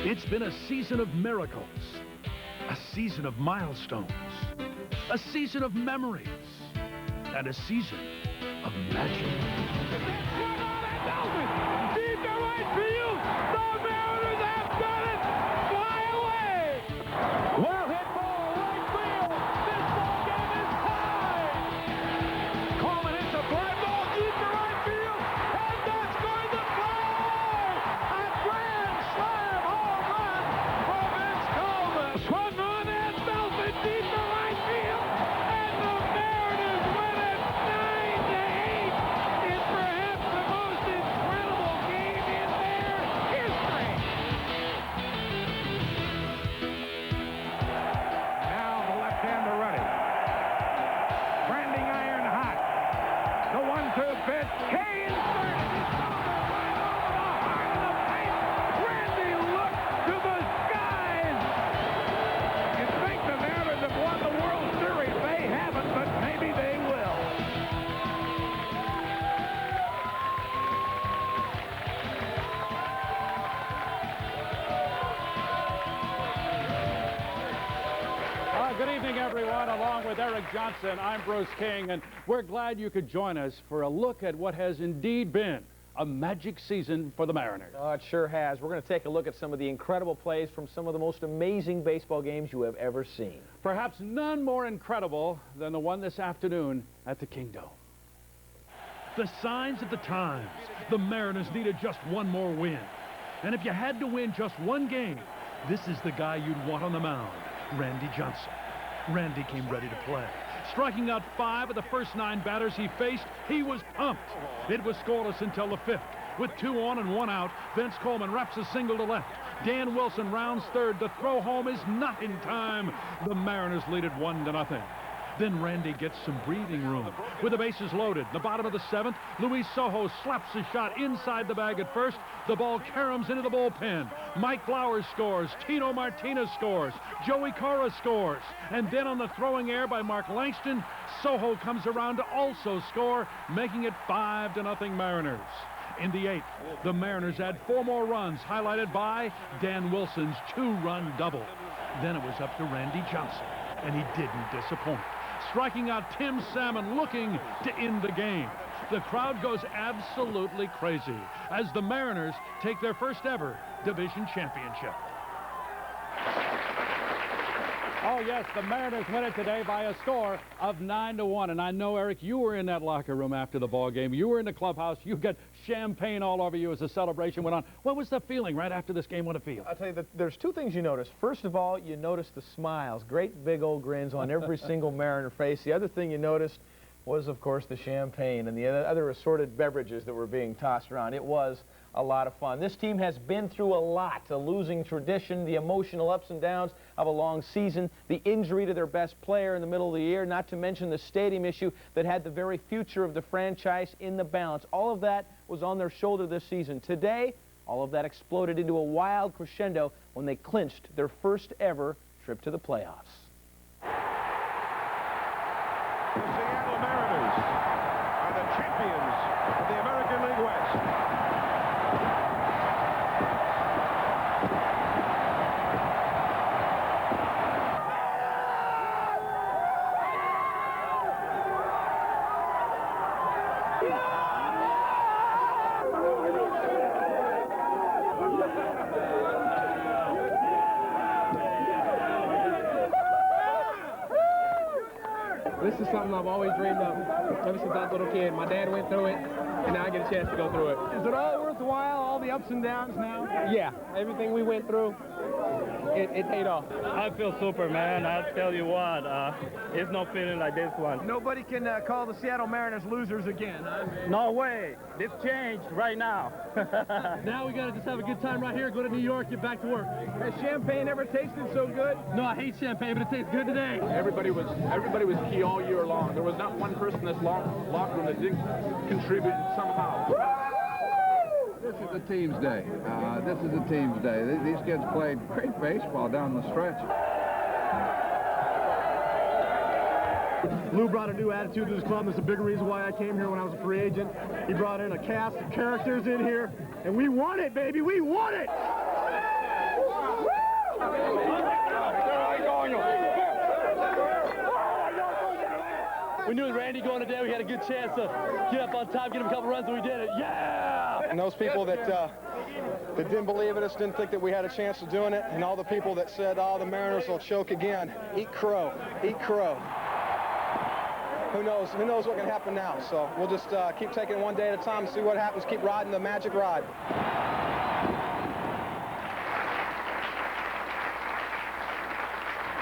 It's been a season of miracles, a season of milestones, a season of memories, and a season of magic. Deep to right field. The Mariners have done it. Fly away. Well hit ball, right field. This ball game is tied. KOMO hits a fly ball deep to right field, and that's going to fly away. A grand slam home run for Vince KOMO. Swung on and belted deep to right field, and the Mariners win it 9-8. It's perhaps the most incredible game in their history. Now the left-hander ready. Branding iron hot. The 1-2 pitch. Kane started. He's right over the heart of the plate. Randy looked to the skies. You think the Mariners have won the World Series? They haven't, but maybe they will. Good evening, everyone. Along with Eric Johnson, I'm Bruce King, and we're glad you could join us for a look at what has indeed been a magic season for the Mariners. Oh, it sure has. We're going to take a look at some of the incredible plays from some of the most amazing baseball games you have ever seen. Perhaps none more incredible than the one this afternoon at the Kingdome. The signs of the times. The Mariners needed just one more win. And if you had to win just one game, this is the guy you'd want on the mound, Randy Johnson. Randy came ready to play. Striking out 5 of the first 9 batters he faced, he was pumped. It was scoreless until the 5th. With 2 on and 1 out, Vince Coleman wraps a single to left. Dan Wilson rounds third. The throw home is not in time. The Mariners lead it 1-0. Then Randy gets some breathing room. With the bases loaded, the bottom of the 7th, Luis Sojo slaps a shot inside the bag at first. The ball caroms into the bullpen. Mike Flowers scores. Tino Martinez scores. Joey Cora scores. And then on the throwing air by Mark Langston, Sojo comes around to also score, making it 5-0 Mariners. In the 8th, the Mariners add 4 more runs, highlighted by Dan Wilson's 2-run double. Then it was up to Randy Johnson, and he didn't disappoint, striking out Tim Salmon, looking to end the game. The crowd goes absolutely crazy as the Mariners take their first ever division championship. Oh, yes, the Mariners win it today by a score of 9-1. And I know, Eric, you were in that locker room after the ball game. You were in the clubhouse. You got champagne all over you as the celebration went on. What was the feeling right after this game on the field? I'll tell you that there's 2 things you notice. First of all, you notice the smiles. Great big old grins on every single Mariner face. The other thing you noticed was, of course, the champagne and the other assorted beverages that were being tossed around. It was a lot of fun. This team has been through a lot, a losing tradition, the emotional ups and downs of a long season, the injury to their best player in the middle of the year, not to mention the stadium issue that had the very future of the franchise in the balance. All of that was on their shoulder this season. Today, all of that exploded into a wild crescendo when they clinched their first ever trip to the playoffs. The Seattle Mariners are the champions of the American League West. This is something I've always dreamed of ever since I was a little kid. My dad went through it, and now I get a chance to go through it. Is it all worthwhile, all the ups and downs now? Yeah, everything we went through, it paid off. I feel super, man. I'll tell you what, it's no feeling like this one. Nobody can call the Seattle Mariners losers again, huh? No way. This changed right now. Now we got to just have a good time right here, go to New York, get back to work. Has champagne ever tasted so good? No, I hate champagne, but it tastes good today. Everybody was key all year long. There was not one person in this locker room that didn't contribute somehow. This is the team's day. This is the team's day. These kids played great baseball down the stretch. Lou brought a new attitude to this club. That's a big reason why I came here when I was a free agent. He brought in a cast of characters in here, and we won it, baby. We won it! We knew with Randy going today, we had a good chance to get up on top, get him a couple runs, and we did it. Yeah! And those people that didn't believe in us, didn't think that we had a chance of doing it, and all the people that said, oh, the Mariners will choke again, eat crow, eat crow. Who knows what can happen now? So we'll just keep taking it one day at a time and see what happens, keep riding the magic ride.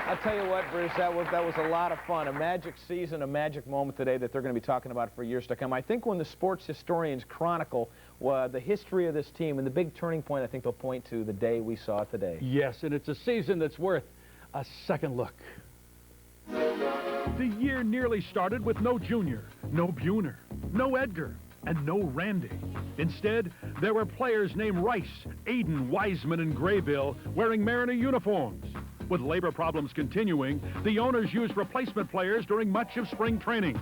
I'll tell you what, Bruce, that was a lot of fun. A magic season, a magic moment today that they're going to be talking about for years to come. I think when the sports historians chronicle the history of this team and the big turning point, I think they'll point to the day we saw it today. Yes, and it's a season that's worth a second look. The year nearly started with no Junior, no Buhner, no Edgar, and no Randy. Instead, there were players named Rice, Aiden, Wiseman, and Graybill wearing Mariner uniforms. With labor problems continuing, the owners used replacement players during much of spring training.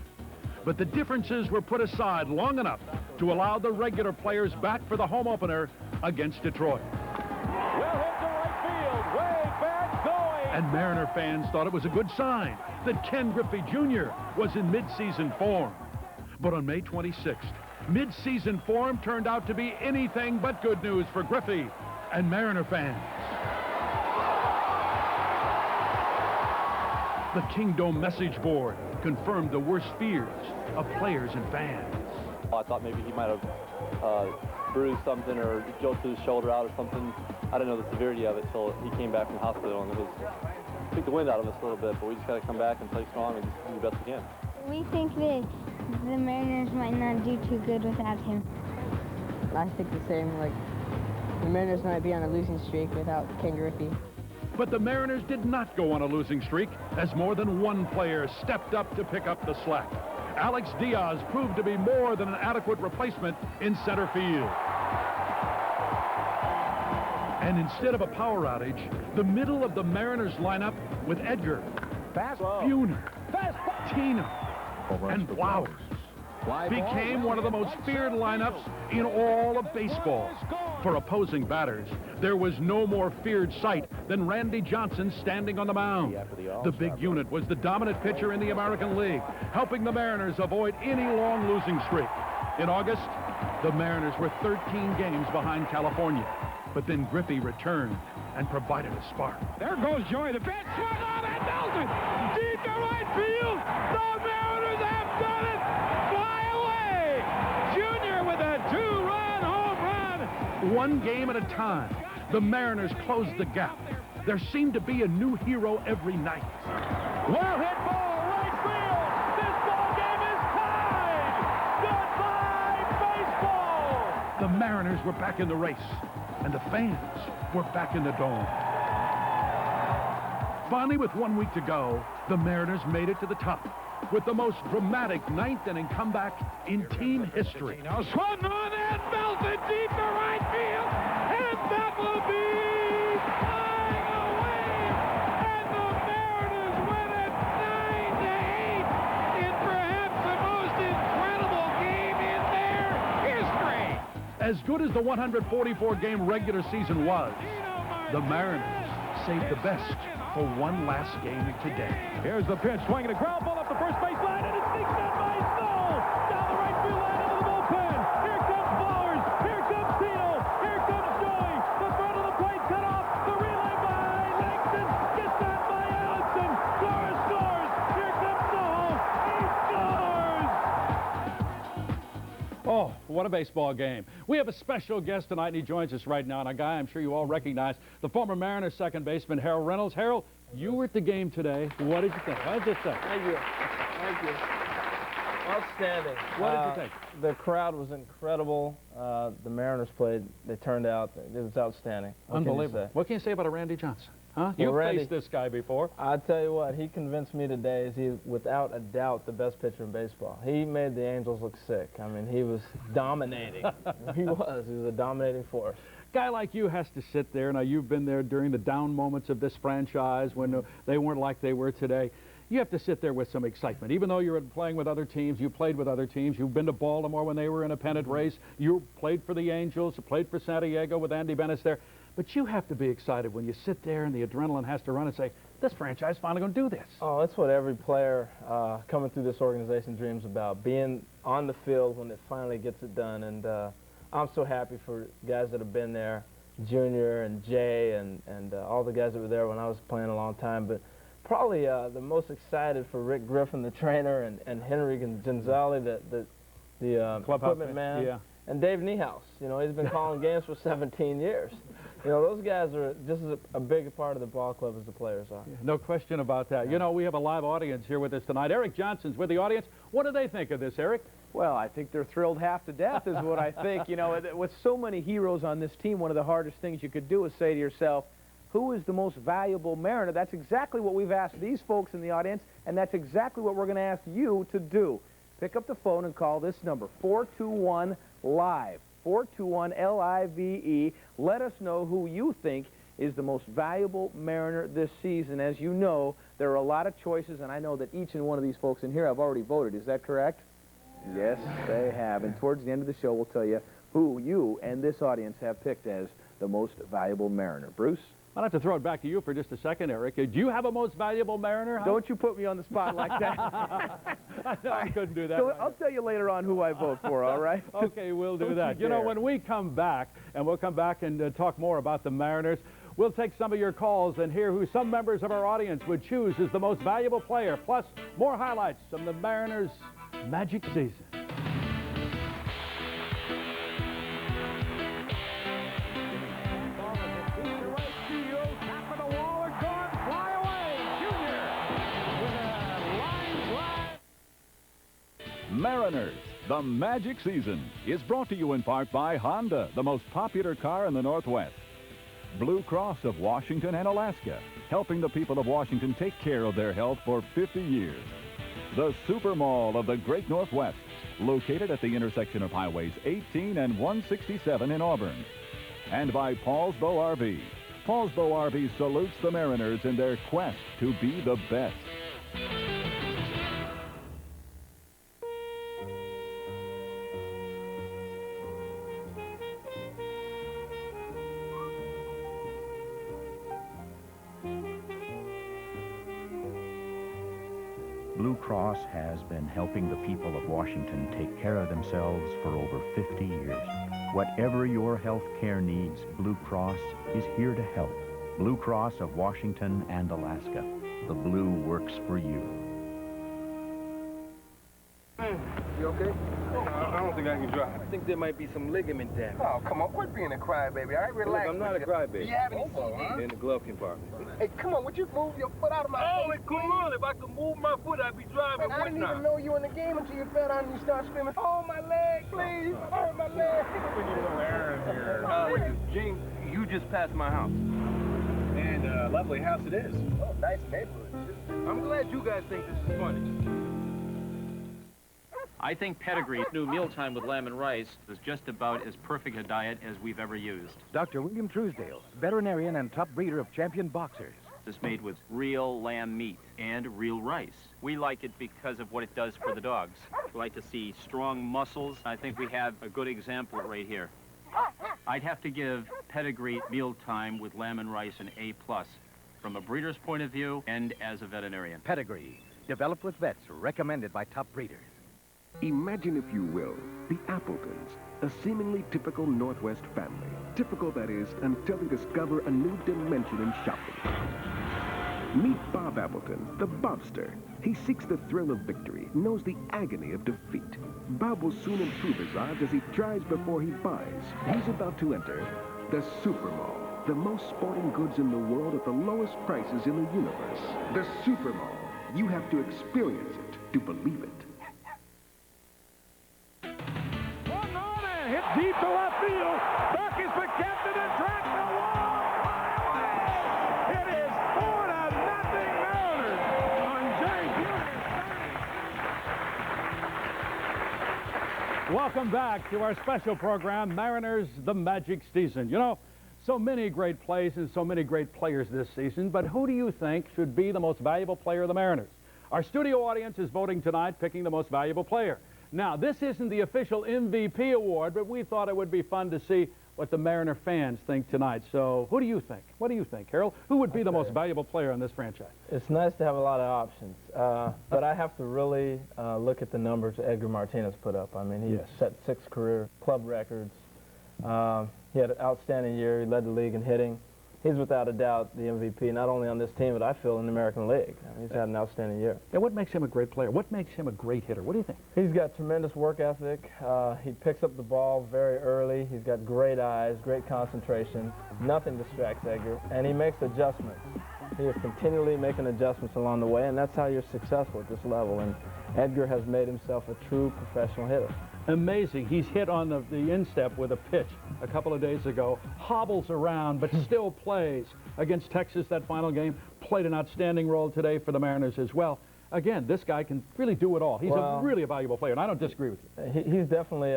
But the differences were put aside long enough to allow the regular players back for the home opener against Detroit. Well hit to right field, way back going. And Mariner fans thought it was a good sign that Ken Griffey Jr. was in mid-season form. But on May 26th, mid-season form turned out to be anything but good news for Griffey and Mariner fans. The Kingdome message board confirmed the worst fears of players and fans. I thought maybe he might have bruised something or jolted his shoulder out or something. I didn't know the severity of it until he came back from the hospital, and it took the wind out of us a little bit, but we just got to come back and play strong and just do the best we can. We think that the Mariners might not do too good without him. I think the same. Like, the Mariners might be on a losing streak without Ken Griffey. But the Mariners did not go on a losing streak, as more than one player stepped up to pick up the slack. Alex Diaz proved to be more than an adequate replacement in center field. And instead of a power outage, the middle of the Mariners lineup with Edgar, Buhner, Tino, and Flowers became one of the most feared lineups in all of baseball. For opposing batters, there was no more feared sight than Randy Johnson standing on the mound. The big unit was the dominant pitcher in the American League, helping the Mariners avoid any long losing streak. In August, the Mariners were 13 games behind California, but then Griffey returned and provided a spark. There goes Joey. The pitch swung on and Nelson. Deep to right field. The Mariners have done it. Fly away. Junior with a two-run home run. One game at a time, the Mariners closed the gap. There seemed to be a new hero every night. Well hit ball, right field. This ball game is tied. Goodbye, baseball. The Mariners were back in the race, and the fans were back in the dome. Finally, with 1 week to go, the Mariners made it to the top with the most dramatic ninth-inning comeback in team history. Now swung on and belted deep to right field, and that will be flying away. And the Mariners win it 9-8 in perhaps the most incredible game in their history. As good as the 144-game regular season was, the Mariners saved the best for one last game today. Here's the pitch, swinging a ground ball up the first base line, and it sneaks down by Snow. Down the right field line into the bullpen. Here comes Flowers. Here comes Tino. Here comes Joey. The front of the plate cut off. The relay by Langston. Gets that by Allison. Flores scores. Here comes Soho. He scores. Oh, what a baseball game. We have a special guest tonight, and he joins us right now, and a guy I'm sure you all recognize, the former Mariners second baseman, Harold Reynolds. Harold, you were at the game today. What did you think? What did you think? Thank you. Thank you. Outstanding. What did you think? The crowd was incredible. The Mariners played. They turned out. It was outstanding. Unbelievable. What can you say about a Randy Johnson? Huh? Well, You've Randy, faced this guy before. I tell you what, he convinced me today. Is he, without a doubt, the best pitcher in baseball. He made the Angels look sick. I mean, he was dominating. He was a dominating force. Guy like you has to sit there. Now, you've been there during the down moments of this franchise when they weren't like they were today. You have to sit there with some excitement. Even though you're playing with other teams, you played with other teams. You've been to Baltimore when they were in a pennant race. You played for the Angels, played for San Diego with Andy Bennis there. But you have to be excited when you sit there and the adrenaline has to run and say, this franchise is finally going to do this. Oh, that's what every player coming through this organization dreams about, being on the field when it finally gets it done. And I'm so happy for guys that have been there, Junior and Jay and all the guys that were there when I was playing a long time. But probably the most excited for Rick Griffin, the trainer, and Henry Gonzalez, the equipment man. Yeah. And Dave Niehaus. You know, he's been calling games for 17 years. You know, those guys are just as a big part of the ball club as the players are. Yeah, no question about that. You know, we have a live audience here with us tonight. Eric Johnson's with the audience. What do they think of this, Eric? Well, I think they're thrilled half to death is what I think. You know, with so many heroes on this team, one of the hardest things you could do is say to yourself, who is the most valuable Mariner? That's exactly what we've asked these folks in the audience, and that's exactly what we're going to ask you to do. Pick up the phone and call this number, 421-LIVE, 421-LIVE. Let us know who you think is the most valuable Mariner this season. As you know, there are a lot of choices, and I know that each and one of these folks in here have already voted. Is that correct? Yes, they have. And towards the end of the show, we'll tell you who you and this audience have picked as the most valuable Mariner. Bruce? I'll have to throw it back to you for just a second, Eric. Do you have a most valuable Mariner? Huh? Don't you put me on the spot like that. I couldn't do that. So I'll tell you later on who I vote for, all right? Okay, we'll do that. You know, when we come back, and we'll come back and talk more about the Mariners, we'll take some of your calls and hear who some members of our audience would choose as the most valuable player, plus more highlights from the Mariners' magic season. Mariners, the magic season, is brought to you in part by Honda, the most popular car in the Northwest. Blue Cross of Washington and Alaska, helping the people of Washington take care of their health for 50 years. The Super Mall of the Great Northwest, located at the intersection of Highways 18 and 167 in Auburn. And by Paul's Bow RV. Paul's Bow RV salutes the Mariners in their quest to be the best. Blue Cross has been helping the people of Washington take care of themselves for over 50 years. Whatever your health care needs, Blue Cross is here to help. Blue Cross of Washington and Alaska. The blue works for you. You okay? I don't think I can drive. I think there might be some ligament damage. Oh, come on, quit being a crybaby, all right? Relax. Look, I'm not a crybaby. Do you have any CDs? In the glove compartment. Hey, come on, would you move your foot out of my face? Oh, come on. If I could move my foot, I'd be driving. Man, I didn't even know you in the game until you fell down and you started screaming, oh, my leg, please. Oh, my leg. We need a little air in here. Gene, you just passed my house. And a lovely house it is. Oh, nice neighborhood. I'm glad you guys think this is funny. I think Pedigree's new mealtime with lamb and rice is just about as perfect a diet as we've ever used. Dr. William Truesdale, veterinarian and top breeder of champion boxers. It's made with real lamb meat and real rice. We like it because of what it does for the dogs. We like to see strong muscles. I think we have a good example right here. I'd have to give Pedigree mealtime with lamb and rice an A+, from a breeder's point of view and as a veterinarian. Pedigree, developed with vets, recommended by top breeders. Imagine, if you will, the Appletons, a seemingly typical Northwest family. Typical, that is, until they discover a new dimension in shopping. Meet Bob Appleton, the Bobster. He seeks the thrill of victory, knows the agony of defeat. Bob will soon improve his odds as he tries before he buys. He's about to enter the Super Mall, the most sporting goods in the world at the lowest prices in the universe. The Super Mall. You have to experience it to believe it. Hit deep to left field. Back is the captain and track the wall. It is 4-0 Mariners on James. Welcome back to our special program, Mariners, the Magic Season. You know, so many great plays and so many great players this season, but who do you think should be the most valuable player of the Mariners? Our studio audience is voting tonight, picking the most valuable player. Now, this isn't the official MVP award, but we thought it would be fun to see what the Mariner fans think tonight. So who do you think? What do you think, Harold? Who would be the most valuable player on this franchise? It's nice to have a lot of options, but I have to really look at the numbers Edgar Martinez put up. I mean, he set 6 career club records. He had an outstanding year. He led the league in hitting. He's without a doubt the MVP, not only on this team, but I feel in the American League. I mean, he's had an outstanding year. And what makes him a great player? What makes him a great hitter? What do you think? He's got tremendous work ethic. He picks up the ball very early. He's got great eyes, great concentration. Nothing distracts Edgar, and he makes adjustments. He is continually making adjustments along the way, and that's how you're successful at this level. And Edgar has made himself a true professional hitter. Amazing. He's hit on the instep with a pitch a couple of days ago, hobbles around, but still plays. Against Texas, that final game, played an outstanding role today for the Mariners as well. Again, this guy can really do it all. He's really a valuable player, and I don't disagree with you. He's definitely,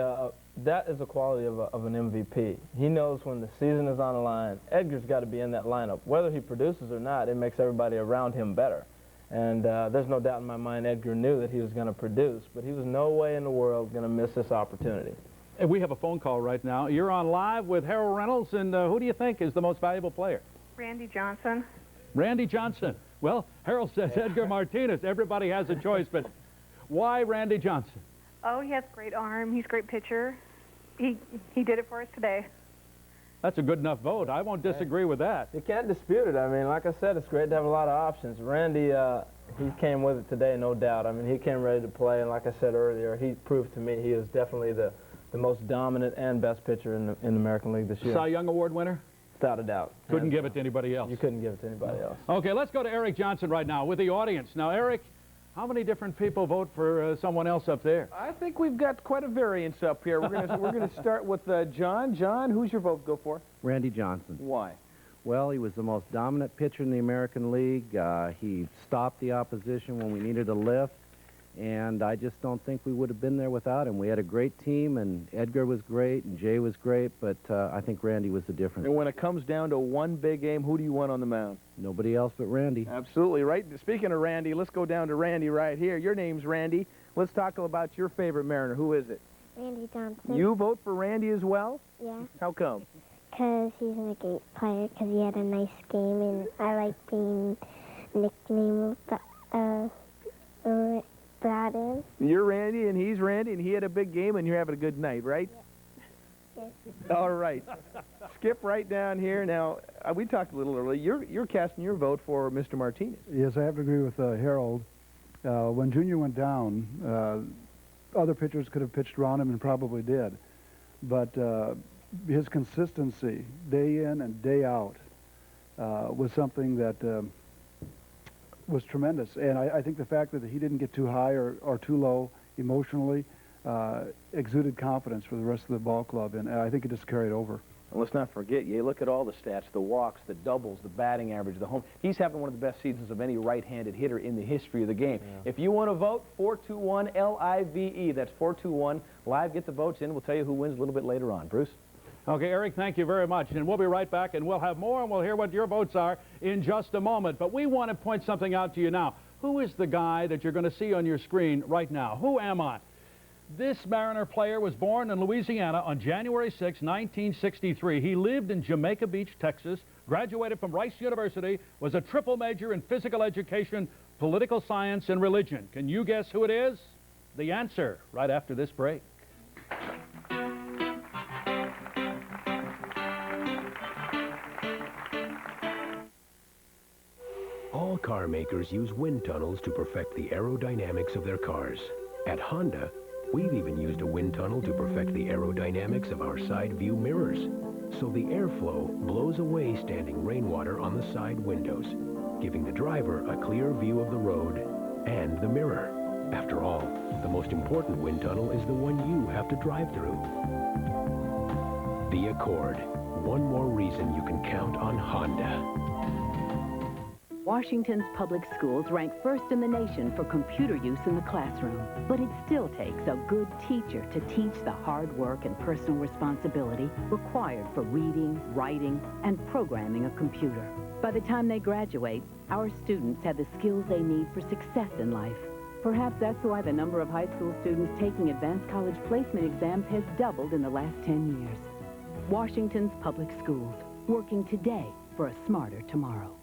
that is a quality of an MVP. He knows when the season is on the line, Edgar's got to be in that lineup. Whether he produces or not, it makes everybody around him better. And there's no doubt in my mind Edgar knew that he was going to produce, but he was no way in the world going to miss this opportunity. And we have a phone call right now. You're on live with Harold Reynolds, and who do you think is the most valuable player? Randy Johnson. Randy Johnson. Well, Harold says Edgar Martinez. Everybody has a choice, but why Randy Johnson? Oh, he has great arm. He's a great pitcher. He did it for us today. That's a good enough vote. I won't disagree with that. You can't dispute it. I mean, like I said, it's great to have a lot of options. Randy, he came with it today, no doubt. I mean, he came ready to play, and like I said earlier, he proved to me he is definitely the most dominant and best pitcher in the American League this year. Cy Young Award winner? Without a doubt. Couldn't give it to anybody else. You couldn't give it to anybody else. Okay, let's go to Eric Johnson right now with the audience. Now, Eric, how many different people vote for someone else up there? I think we've got quite a variance up here. We're gonna start with John. John, who's your vote go for? Randy Johnson. Why? Well, he was the most dominant pitcher in the American League. He stopped the opposition when we needed a lift, and I just don't think we would have been there without him. We had a great team, and Edgar was great, and Jay was great, but I think Randy was the difference. And when it comes down to one big game, who do you want on the mound? Nobody else but Randy. Absolutely right. Speaking of Randy, let's go down to Randy right here. Your name's Randy. Let's talk about your favorite Mariner. Who is it? Randy Johnson. You vote for Randy as well? Yeah. How come? Because he's a great player, because he had a nice game, and I like being nicknamed Brad. You're Randy, and he's Randy, and he had a big game, and you're having a good night, right? Yes. All right. Skip right down here. Now, we talked a little earlier. You're casting your vote for Mr. Martinez. Yes, I have to agree with Harold. When Junior went down, other pitchers could have pitched around him and probably did. But his consistency, day in and day out, was something that was tremendous. And I think the fact that he didn't get too high or too low emotionally exuded confidence for the rest of the ball club, and I think it just carried over. And let's not forget, you look at all the stats, the walks, the doubles, the batting average, the home. He's having one of the best seasons of any right-handed hitter in the history of the game. Yeah. If you want to vote, 421-LIVE. That's 421-LIVE. Get the votes in. We'll tell you who wins a little bit later on. Bruce? Okay, Eric, thank you very much. And we'll be right back, and we'll have more, and we'll hear what your votes are in just a moment. But we want to point something out to you now. Who is the guy that you're going to see on your screen right now? Who am I? This Mariner player was born in Louisiana on January 6, 1963. He lived in Jamaica Beach, Texas, graduated from Rice University, was a triple major in physical education, political science, and religion. Can you guess who it is? The answer right after this break. All car makers use wind tunnels to perfect the aerodynamics of their cars. At Honda, we've even used a wind tunnel to perfect the aerodynamics of our side view mirrors. So the airflow blows away standing rainwater on the side windows, giving the driver a clear view of the road and the mirror. After all, the most important wind tunnel is the one you have to drive through. The Accord. One more reason you can count on Honda. Washington's public schools rank first in the nation for computer use in the classroom. But it still takes a good teacher to teach the hard work and personal responsibility required for reading, writing, and programming a computer. By the time they graduate, our students have the skills they need for success in life. Perhaps that's why the number of high school students taking advanced college placement exams has doubled in the last 10 years. Washington's public schools, working today for a smarter tomorrow.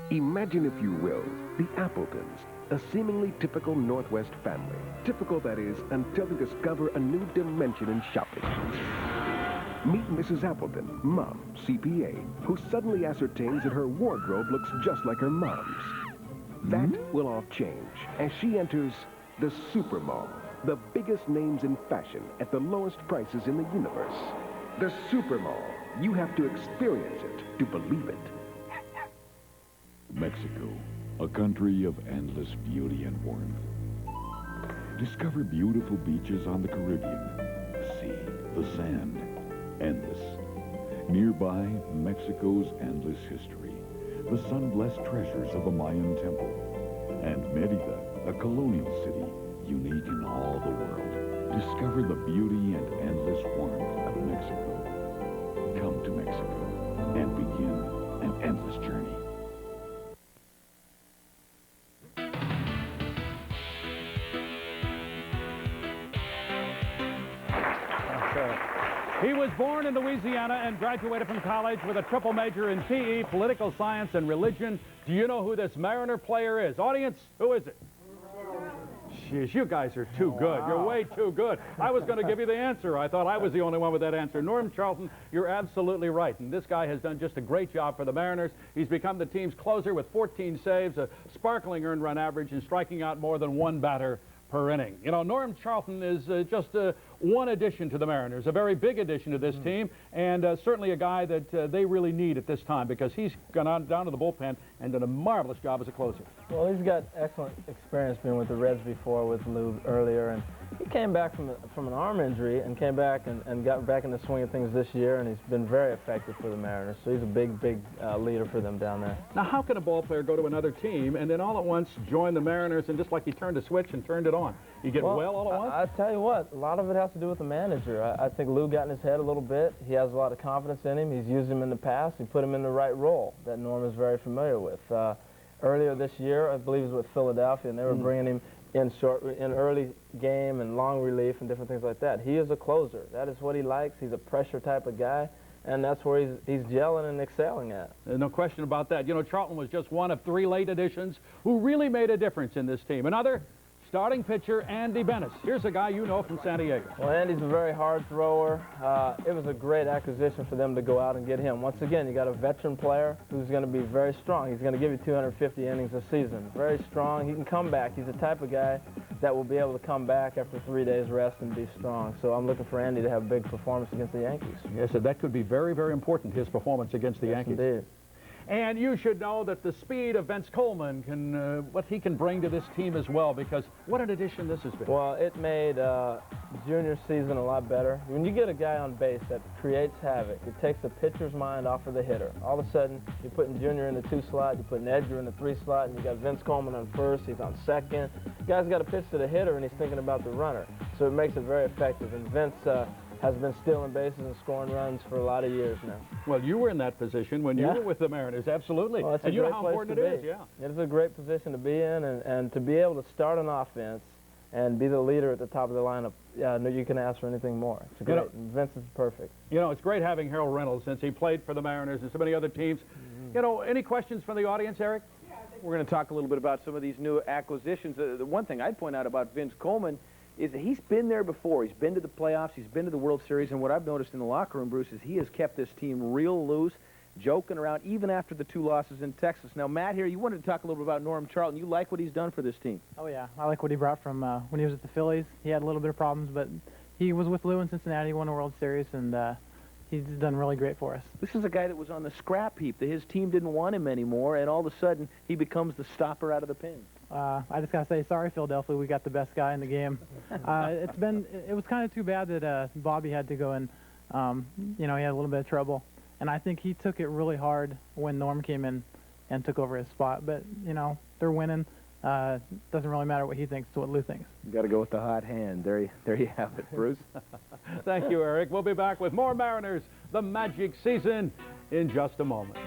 Imagine, if you will, the Appletons, a seemingly typical Northwest family. Typical, that is, until they discover a new dimension in shopping. Meet Mrs. Appleton, mom, CPA, who suddenly ascertains that her wardrobe looks just like her mom's. That will all change as she enters the Super Mall, the biggest names in fashion at the lowest prices in the universe. The Super Mall. You have to experience it to believe it. Mexico, a country of endless beauty and warmth. Discover beautiful beaches on the Caribbean. Sea, the sand, endless. Nearby, Mexico's endless history. The sun-blessed treasures of a Mayan temple. And Mérida, a colonial city, unique in all the world. Discover the beauty and endless warmth of Mexico. Come to Mexico and begin an endless journey. He was born in Louisiana and graduated from college with a triple major in PE, political science, and religion. Do you know who this Mariner player is? Audience, who is it? Jeez, you guys are too good. You're way too good. I was going to give you the answer. I thought I was the only one with that answer. Norm Charlton, you're absolutely right. And this guy has done just a great job for the Mariners. He's become the team's closer with 14 saves, a sparkling earned run average, and striking out more than one batter per inning. You know, Norm Charlton is just one addition to the Mariners, a very big addition to this team, and certainly a guy that they really need at this time because he's gone on down to the bullpen and done a marvelous job as a closer. Well, he's got excellent experience being with the Reds before, with Lou earlier, and he came back from an arm injury and came back and got back in the swing of things this year, and he's been very effective for the Mariners. So he's a big leader for them down there. Now, how can a ball player go to another team and then all at once join the Mariners and just like he turned a switch and turned it on? You get well all at once? I tell you what, a lot of it has to do with the manager. I think Lou got in his head a little bit. He has a lot of confidence in him. He's used him in the past. He put him in the right role that Norm is very familiar with. Earlier this year, I believe it was with Philadelphia, and they were bringing him in early game and long relief and different things like that. He is a closer. That is what he likes. He's a pressure type of guy, and that's where he's gelling and excelling at. No question about that. You know, Charlton was just one of 3 late additions who really made a difference in this team. Another, starting pitcher Andy Benes. Here's a guy you know from San Diego. Well, Andy's a very hard thrower. It was a great acquisition for them to go out and get him. Once again, you got a veteran player who's going to be very strong. He's going to give you 250 innings a season. Very strong. He can come back. He's the type of guy that will be able to come back after 3 days rest and be strong. So I'm looking for Andy to have a big performance against the Yankees. Yes, that could be very, very important, his performance against the Yankees. Indeed. And you should know that the speed of Vince Coleman can, what he can bring to this team as well, because what an addition this has been. Well, it made junior season a lot better. When you get a guy on base that creates havoc, it takes the pitcher's mind off of the hitter. All of a sudden, you're putting Junior in the 2 slot, you're putting Edgar in the 3 slot, and you got Vince Coleman on first, he's on second. The guy's got to pitch to the hitter, and he's thinking about the runner. So it makes it very effective. And Vince has been stealing bases and scoring runs for a lot of years now. Well, you were in that position when you were with the Mariners, absolutely. Well, and you know how important it is, yeah. It's a great position to be in, and to be able to start an offense and be the leader at the top of the lineup, you can ask for anything more. It's great. Vince is perfect. You know, it's great having Harold Reynolds since he played for the Mariners and so many other teams. You know, any questions from the audience, Eric? We're going to talk a little bit about some of these new acquisitions. The one thing I'd point out about Vince Coleman is that he's been there before. He's been to the playoffs. He's been to the World Series. And what I've noticed in the locker room, Bruce, is he has kept this team real loose, joking around, even after the 2 losses in Texas. Now, Matt, here, you wanted to talk a little bit about Norm Charlton. You like what he's done for this team? Oh, yeah. I like what he brought from when he was at the Phillies. He had a little bit of problems, but he was with Lou in Cincinnati, won a World Series, and he's done really great for us. This is a guy that was on the scrap heap, that his team didn't want him anymore, and all of a sudden, he becomes the stopper out of the pen. I just got to say, sorry, Philadelphia, we got the best guy in the game. It was kind of too bad that Bobby had to go in. You know, he had a little bit of trouble. And I think he took it really hard when Norm came in and took over his spot. But, you know, they're winning. Doesn't really matter what he thinks, it's what Lou thinks. You got to go with the hot hand. There you have it, Bruce. Thank you, Eric. We'll be back with more Mariners, the Magic Season, in just a moment.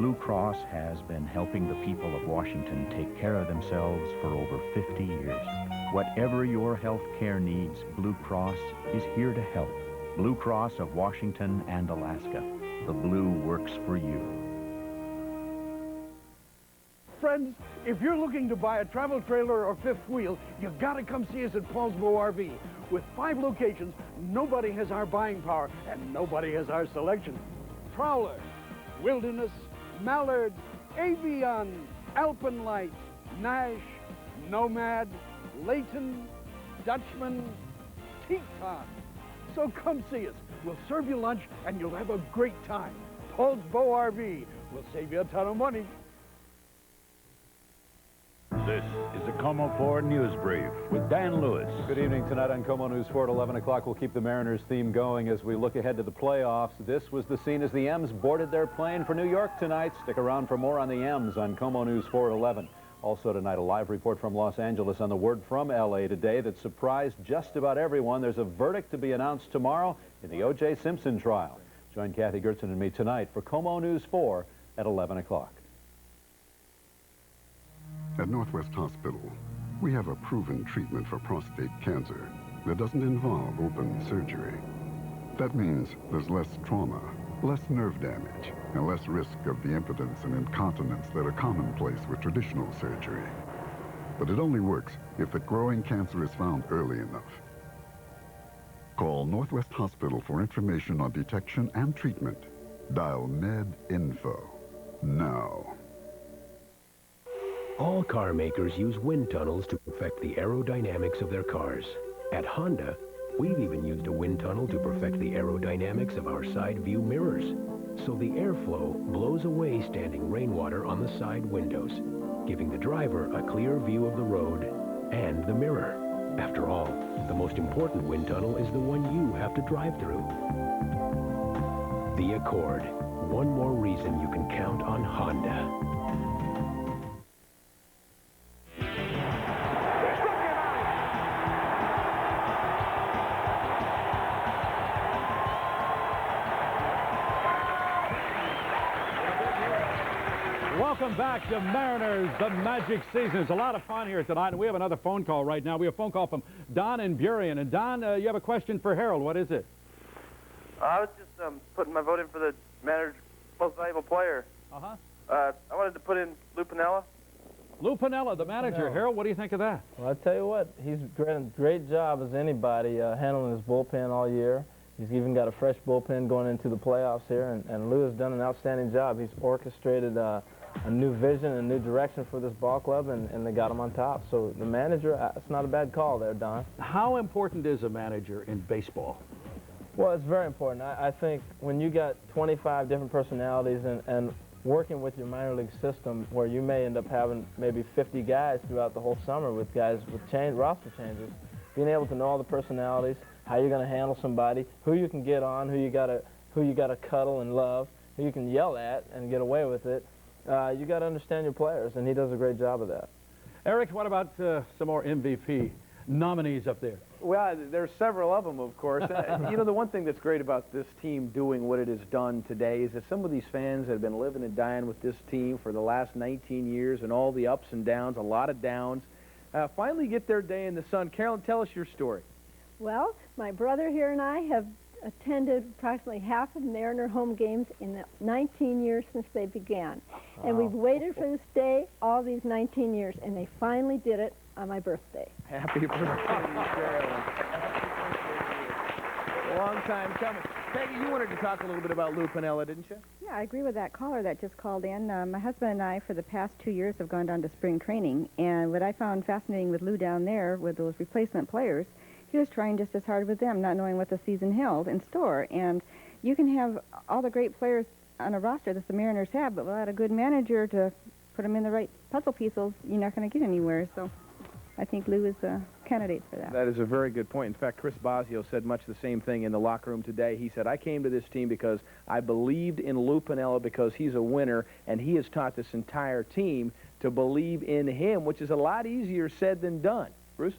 Blue Cross has been helping the people of Washington take care of themselves for over 50 years. Whatever your health care needs, Blue Cross is here to help. Blue Cross of Washington and Alaska. The blue works for you. Friends, if you're looking to buy a travel trailer or fifth wheel, you've got to come see us at Paul's Bow RV. With 5 locations, nobody has our buying power, and nobody has our selection. Prowler, Wilderness, Mallard, Avion, Alpenlight, Nash, Nomad, Layton, Dutchman, Teton. So come see us. We'll serve you lunch, and you'll have a great time. Paul's Bow RV will save you a ton of money. This is the KOMO 4 News Brief with Dan Lewis. Good evening. Tonight on KOMO News 4 at 11 o'clock, we'll keep the Mariners theme going as we look ahead to the playoffs. This was the scene as the M's boarded their plane for New York tonight. Stick around for more on the M's on KOMO News 4 at 11. Also tonight, a live report from Los Angeles on the word from L.A. today that surprised just about everyone. There's a verdict to be announced tomorrow in the O.J. Simpson trial. Join Kathy Gertzen and me tonight for KOMO News 4 at 11 o'clock. At Northwest Hospital, we have a proven treatment for prostate cancer that doesn't involve open surgery. That means there's less trauma, less nerve damage, and less risk of the impotence and incontinence that are commonplace with traditional surgery. But it only works if the growing cancer is found early enough. Call Northwest Hospital for information on detection and treatment. Dial MedInfo now. All car makers use wind tunnels to perfect the aerodynamics of their cars. At Honda, we've even used a wind tunnel to perfect the aerodynamics of our side view mirrors. So the airflow blows away standing rainwater on the side windows, giving the driver a clear view of the road and the mirror. After all, the most important wind tunnel is the one you have to drive through. The Accord. One more reason you can count on Honda. Welcome back to Mariners, the Magic Season. It's a lot of fun here tonight, and we have another phone call right now. We have a phone call from Don in Burien. And Don, you have a question for Harold. What is it? I was just putting my vote in for the Mariners' most valuable player. Uh-huh. I wanted to put in Lou Piniella. Lou Piniella, the manager. Harold, what do you think of that? Well, I tell you what, he's done a great job as anybody handling his bullpen all year. He's even got a fresh bullpen going into the playoffs here, and Lou has done an outstanding job. He's orchestrated a new vision and a new direction for this ball club, and they got him on top. So the manager, it's not a bad call there, Don. How important is a manager in baseball? Well, it's very important. I think when you got 25 different personalities and working with your minor league system where you may end up having maybe 50 guys throughout the whole summer with guys with roster changes, being able to know all the personalities, how you're going to handle somebody, who you can get on, who you got to cuddle and love, who you can yell at and get away with it. You got to understand your players, and he does a great job of that. Eric, what about some more MVP nominees up there? Well, there's several of them, of course. You know, the one thing that's great about this team doing what it has done today is that some of these fans that have been living and dying with this team for the last 19 years and all the ups and downs, a lot of downs, finally get their day in the sun. Carolyn, tell us your story. Well, my brother here and I have attended approximately half of Mariner home games in the 19 years since they began. And we've waited for this day all these 19 years, and they finally did it on my birthday. Happy birthday to you, Carolyn. Long time coming. Peggy, you wanted to talk a little bit about Lou Piniella, didn't you? Yeah, I agree with that caller that just called in. My husband and I, for the past 2 years, have gone down to spring training, and what I found fascinating with Lou down there with those replacement players, he was trying just as hard with them, not knowing what the season held in store. And you can have all the great players on a roster that the Mariners have, but without a good manager to put them in the right puzzle pieces, you're not going to get anywhere. So I think Lou is a candidate for that. That is a very good point. In fact, Chris Bosio said much the same thing in the locker room today. He said, I came to this team because I believed in Lou Piniella because he's a winner, and he has taught this entire team to believe in him, which is a lot easier said than done. Bruce?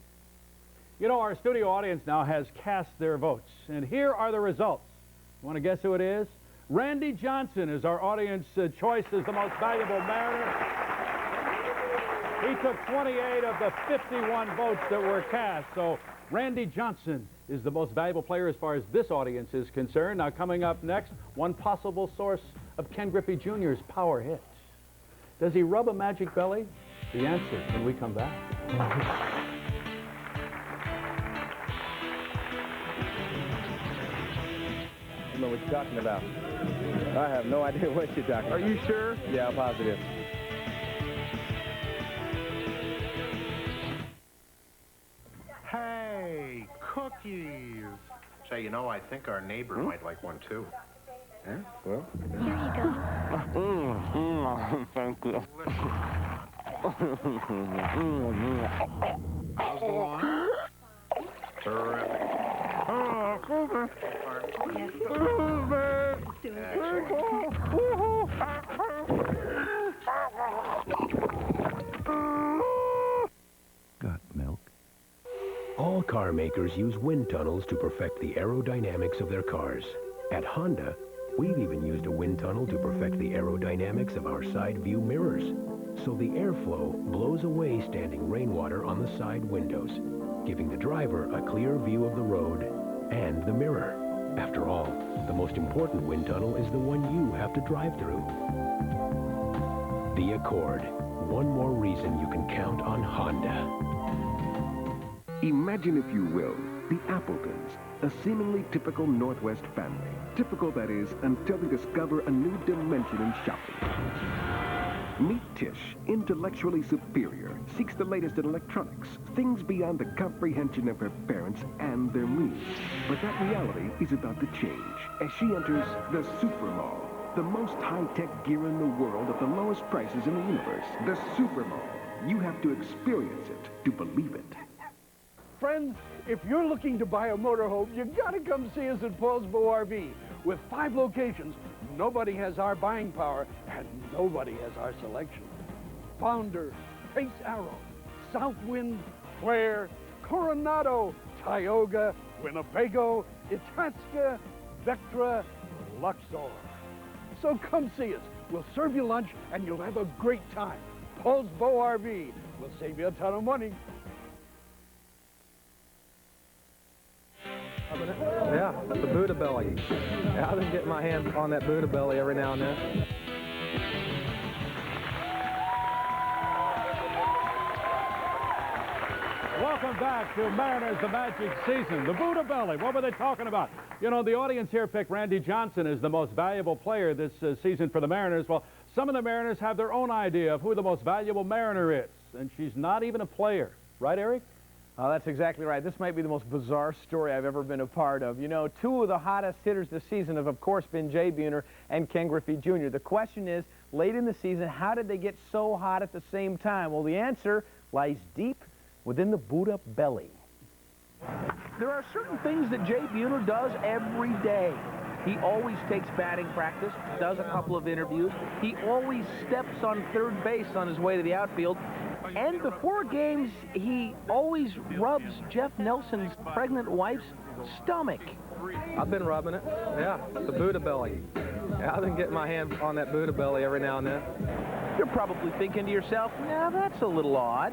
You know, our studio audience now has cast their votes, and here are the results. You want to guess who it is? Randy Johnson is our audience choice as the most valuable Mariner. He took 28 of the 51 votes that were cast, so Randy Johnson is the most valuable player as far as this audience is concerned. Now, coming up next, one possible source of Ken Griffey Jr.'s power hits. Does he rub a magic belly? The answer when we come back. I don't know what you're talking about. I have no idea what you're talking about. Are you sure? Yeah, I'm positive. Hey, cookies. Say, you know, I think our neighbor might like one, too. Yeah, well. Here you go. Thank you. How's the lawn? Terrific. Got milk? All car makers use wind tunnels to perfect the aerodynamics of their cars. At Honda, we've even used a wind tunnel to perfect the aerodynamics of our side view mirrors. So the airflow blows away standing rainwater on the side windows, giving the driver a clear view of the road and the mirror. After all, the most important wind tunnel is the one you have to drive through. The Accord. One more reason you can count on Honda. Imagine, if you will, the Appletons, a seemingly typical Northwest family. Typical, that is, until they discover a new dimension in shopping. Meet Tish, intellectually superior, seeks the latest in electronics, things beyond the comprehension of her parents and their means. But that reality is about to change as she enters the Super Mall, the most high-tech gear in the world at the lowest prices in the universe. The Super Mall. You have to experience it to believe it. Friends, if you're looking to buy a motorhome, you gotta come see us at Paulsbo RV. With 5 locations, nobody has our buying power, and nobody has our selection. Founder, Pace Arrow, Southwind, Claire, Coronado, Tioga, Winnebago, Itasca, Vectra, Luxor. So come see us. We'll serve you lunch, and you'll have a great time. Paulsbo RV will save you a ton of money. Yeah, the Buddha belly. Yeah, I've been getting my hands on that Buddha belly every now and then. Welcome back to Mariners the Magic Season. The Buddha Belly, what were they talking about? You know, the audience here picked Randy Johnson as the most valuable player this season for the Mariners. Well, some of the Mariners have their own idea of who the most valuable Mariner is, and she's not even a player. Right, Eric? That's exactly right. This might be the most bizarre story I've ever been a part of. You know, 2 of the hottest hitters this season have, of course, been Jay Buhner and Ken Griffey Jr. The question is, late in the season, how did they get so hot at the same time? Well, the answer lies deep within the Buddha belly. There are certain things that Jay Buhner does every day. He always takes batting practice, does a couple of interviews. He always steps on third base on his way to the outfield. And before games, he always rubs Jeff Nelson's pregnant wife's stomach. I've been rubbing it. Yeah, the Buddha belly. Yeah, I've been getting my hands on that Buddha belly every now and then. You're probably thinking to yourself, now that's a little odd.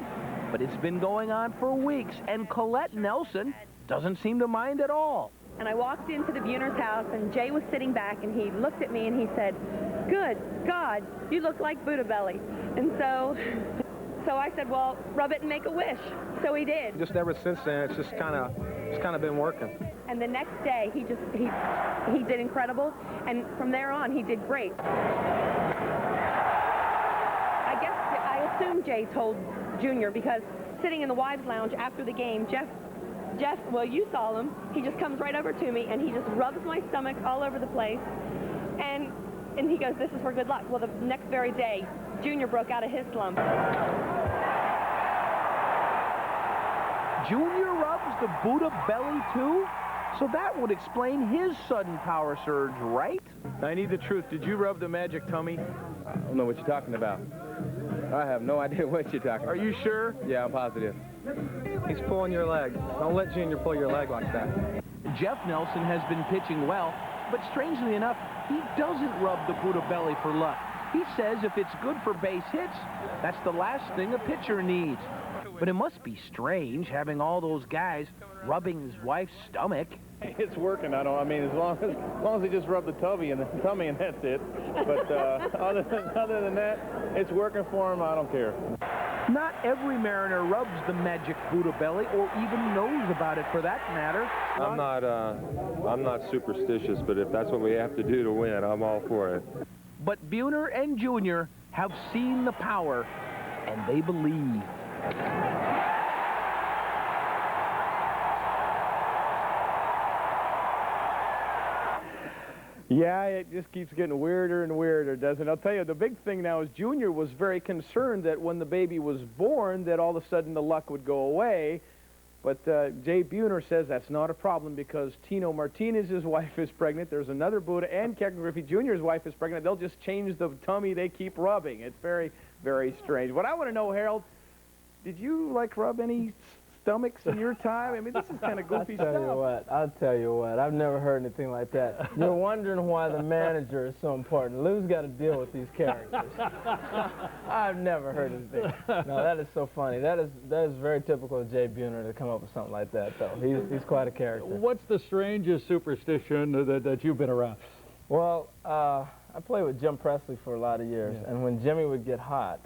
But it's been going on for weeks, and Colette Nelson doesn't seem to mind at all. And I walked into the Buhner's house, and Jay was sitting back, and he looked at me, and he said, "Good God, you look like Buddha belly." And so I said, well, rub it and make a wish. So he did. Just ever since then, it's kind of been working. And the next day, he did incredible, and from there on, he did great. I assume Jay told Junior, because sitting in the wives' lounge after the game, Jeff, well, you saw him. He just comes right over to me, and he just rubs my stomach all over the place. And he goes, "This is for good luck." Well, the next very day, Junior broke out of his slump. Junior rubs the Buddha belly, too? So that would explain his sudden power surge, right? I need the truth. Did you rub the magic tummy? I don't know what you're talking about. I have no idea what you're talking about. Are you sure? Yeah, I'm positive. He's pulling your leg. Don't let Junior pull your leg like that. Jeff Nelson has been pitching well, but strangely enough, he doesn't rub the Buddha belly for luck. He says if it's good for base hits, that's the last thing a pitcher needs. But it must be strange having all those guys rubbing his wife's stomach. It's working. I mean, as long as they just rub the tummy and that's it. But other than that, it's working for him. I don't care. Not every Mariner rubs the magic Buddha belly or even knows about it for that matter. I'm not superstitious, but if that's what we have to do to win, I'm all for it. But Buhner and Junior have seen the power, and they believe. Yeah, it just keeps getting weirder and weirder, doesn't it? I'll tell you, the big thing now is Junior was very concerned that when the baby was born, that all of a sudden the luck would go away. But Jay Buhner says that's not a problem because Tino Martinez's wife is pregnant. There's another Buddha, and Ken Griffey Jr.'s wife is pregnant. They'll just change the tummy they keep rubbing. It's very, very strange. What I want to know, Harold, did you, like, rub any stomachs in your time? I mean, this is kind of goofy stuff. I'll tell you what, I've never heard anything like that. You're wondering why the manager is so important. Lou's got to deal with these characters. I've never heard anything. No, that is so funny. That is very typical of Jay Buhner to come up with something like that, though. He's quite a character. What's the strangest superstition that you've been around? Well, I played with Jim Presley for a lot of years, and when Jimmy would get hot,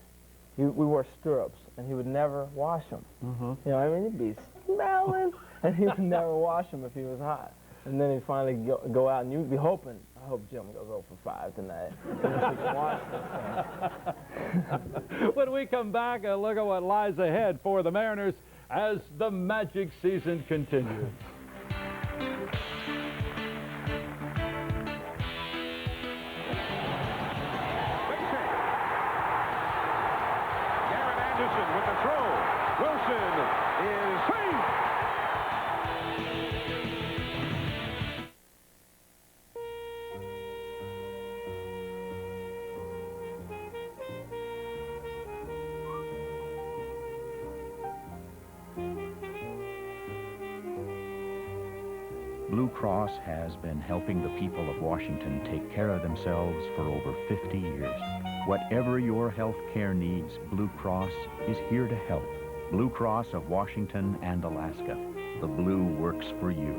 we wore stirrups, and he would never wash them. You know, I mean, he'd be smelling, and he would never wash them if he was hot. And then he'd finally go out, and you'd be hoping, I hope Jim goes 0 for 5 tonight. When we come back, a look at what lies ahead for the Mariners as the magic season continues. With the throw, Wilson is safe. Blue Cross has been helping the people of Washington take care of themselves for over 50 years. Whatever your health care needs, Blue Cross is here to help. Blue Cross of Washington and Alaska. The blue works for you.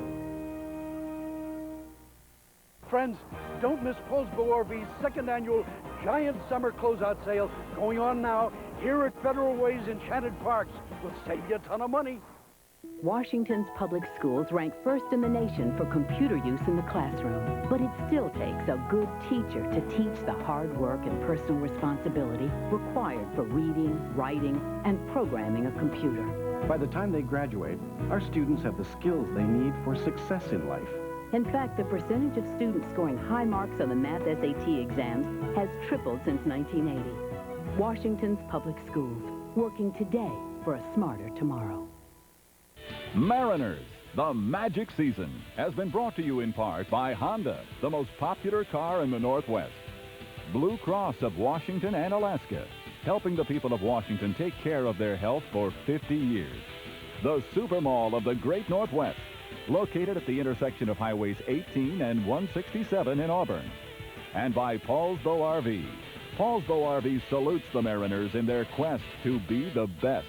Friends, don't miss Paulsbo RV's second annual giant summer closeout sale going on now here at Federal Way's Enchanted Parks. Will save you a ton of money. Washington's public schools rank first in the nation for computer use in the classroom. But it still takes a good teacher to teach the hard work and personal responsibility required for reading, writing, and programming a computer. By the time they graduate, our students have the skills they need for success in life. In fact, the percentage of students scoring high marks on the Math SAT exams has tripled since 1980. Washington's public schools, working today for a smarter tomorrow. Mariners, the magic season, has been brought to you in part by Honda, the most popular car in the Northwest. Blue Cross of Washington and Alaska, helping the people of Washington take care of their health for 50 years. The Super Mall of the Great Northwest, located at the intersection of Highways 18 and 167 in Auburn. And by Paulsbo RV. Paulsbo RV salutes the Mariners in their quest to be the best.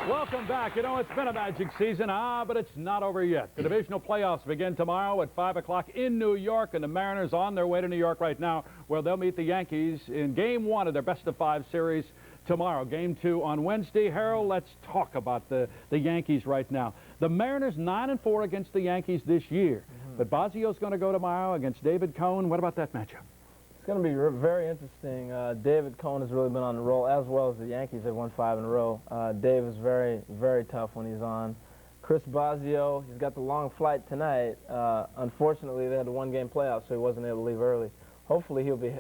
Welcome back. You know, it's been a magic season, but it's not over yet. The divisional playoffs begin tomorrow at 5 o'clock in New York, and the Mariners on their way to New York right now, where they'll meet the Yankees in Game 1 of their best-of-5 series tomorrow. Game 2 on Wednesday. Harold, let's talk about the Yankees right now. The Mariners 9-4 against the Yankees this year, but Basio's going to go tomorrow against David Cone. What about that matchup? It's going to be very interesting. David Cone has really been on the roll, as well as the Yankees. They've won 5 in a row. Dave is very, very tough when he's on. Chris Basio, he's got the long flight tonight. Unfortunately, they had a one-game playoff, so he wasn't able to leave early. Hopefully, he'll be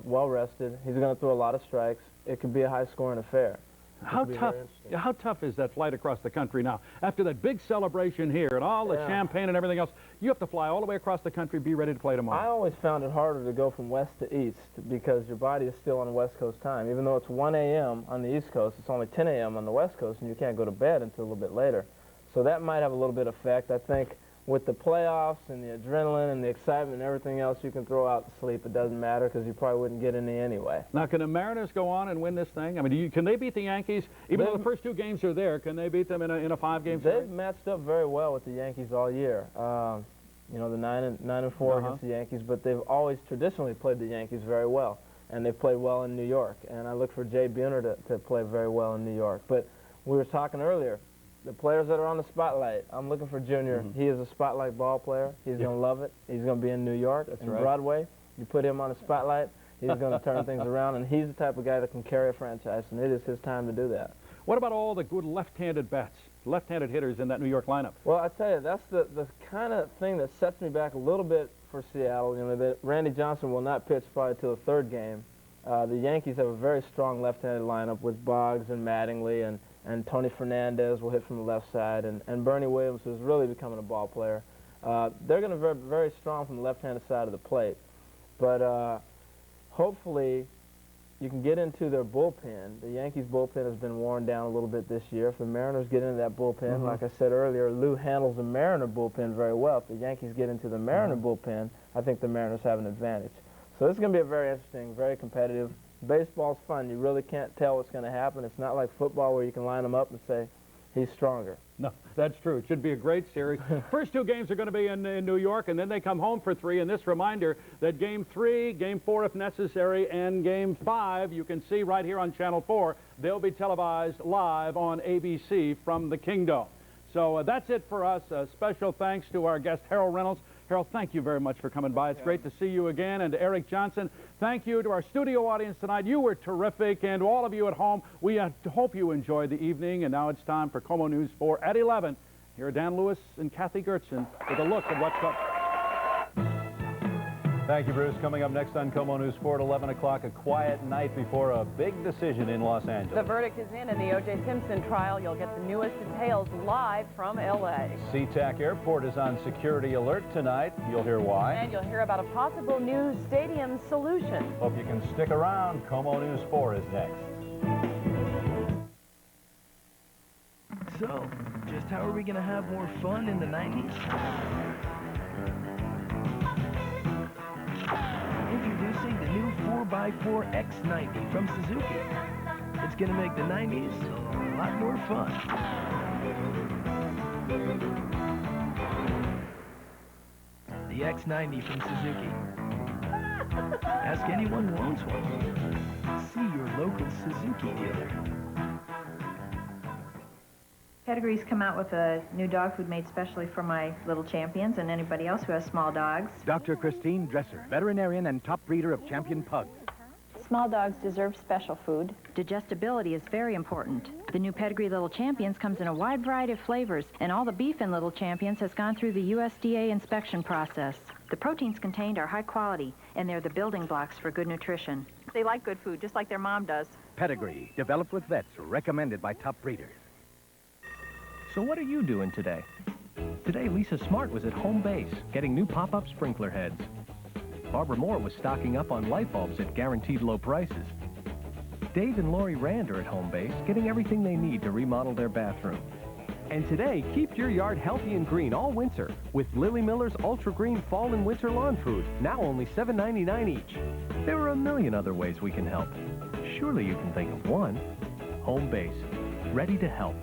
well rested. He's going to throw a lot of strikes. It could be a high-scoring affair. How tough is that flight across the country now? After that big celebration here and all the champagne and everything else, you have to fly all the way across the country, be ready to play tomorrow. I always found it harder to go from west to east because your body is still on West Coast time. Even though it's 1 a.m. on the East Coast, it's only 10 a.m. on the West Coast, and you can't go to bed until a little bit later. So that might have a little bit of effect. I think with the playoffs and the adrenaline and the excitement and everything else you can throw out to sleep, it doesn't matter because you probably wouldn't get any anyway. Now, can the Mariners go on and win this thing? I mean, can they beat the Yankees? Even though the first 2 games are there, can they beat them in a 5-game series? They've matched up very well with the Yankees all year. You know, the 9-4 against the Yankees, but they've always traditionally played the Yankees very well, and they've played well in New York. And I look for Jay Buhner to play very well in New York. But we were talking earlier, the players that are on the spotlight, I'm looking for Junior. He is a spotlight ball player. He's going to love it. He's going to be in New York, Broadway. You put him on the spotlight, he's going to turn things around, and he's the type of guy that can carry a franchise, and it is his time to do that. What about all the good left-handed bats, left-handed hitters in that New York lineup? Well, I tell you, that's the kind of thing that sets me back a little bit for Seattle. You know, that Randy Johnson will not pitch probably till the 3rd game. The Yankees have a very strong left-handed lineup with Boggs and Mattingly, and Tony Fernandez will hit from the left side, and Bernie Williams, who's really becoming a ball player. They're going to be very strong from the left-handed side of the plate. But hopefully you can get into their bullpen. The Yankees' bullpen has been worn down a little bit this year. If the Mariners get into that bullpen, like I said earlier, Lou handles the Mariner bullpen very well. If the Yankees get into the Mariner bullpen, I think the Mariners have an advantage. So this is going to be a very interesting, very competitive. Baseball's fun. You really can't tell what's going to happen. It's not like football where you can line them up and say, he's stronger. No, that's true. It should be a great series. First 2 games are going to be in New York, and then they come home for 3. And this reminder that Game 3, Game 4 if necessary, and Game 5, you can see right here on Channel 4. They'll be televised live on ABC from the Kingdome. So that's it for us. Special thanks to our guest, Harold Reynolds. Harold, thank you very much for coming by. It's great to see you again. And to Eric Johnson, thank you to our studio audience tonight. You were terrific. And to all of you at home, we hope you enjoyed the evening. And now it's time for KOMO News 4 at 11. Here are Dan Lewis and Kathy Gertson with a look at what's up. Thank you, Bruce. Coming up next on KOMO News 4 at 11 o'clock, a quiet night before a big decision in Los Angeles. The verdict is in the O.J. Simpson trial. You'll get the newest details live from L.A. SeaTac Airport is on security alert tonight. You'll hear why. And you'll hear about a possible new stadium solution. Hope you can stick around. KOMO News 4 is next. So, just how are we going to have more fun in the 90s? Introducing the new 4x4 X90 from Suzuki. It's going to make the 90s a lot more fun. The X90 from Suzuki. Ask anyone who owns one. See your local Suzuki dealer. Pedigree's come out with a new dog food made specially for my little champions and anybody else who has small dogs. Dr. Christine Dresser, veterinarian and top breeder of champion pugs. Small dogs deserve special food. Digestibility is very important. The new Pedigree Little Champions comes in a wide variety of flavors, and all the beef in Little Champions has gone through the USDA inspection process. The proteins contained are high quality, and they're the building blocks for good nutrition. They like good food, just like their mom does. Pedigree, developed with vets, recommended by top breeders. So what are you doing today? Today, Lisa Smart was at home base, getting new pop-up sprinkler heads. Barbara Moore was stocking up on light bulbs at guaranteed low prices. Dave and Lori Rand are at home base, getting everything they need to remodel their bathroom. And today, keep your yard healthy and green all winter with Lily Miller's Ultra Green Fall and Winter Lawn Food, now only $7.99 each. There are a million other ways we can help. Surely you can think of one. Home base, ready to help.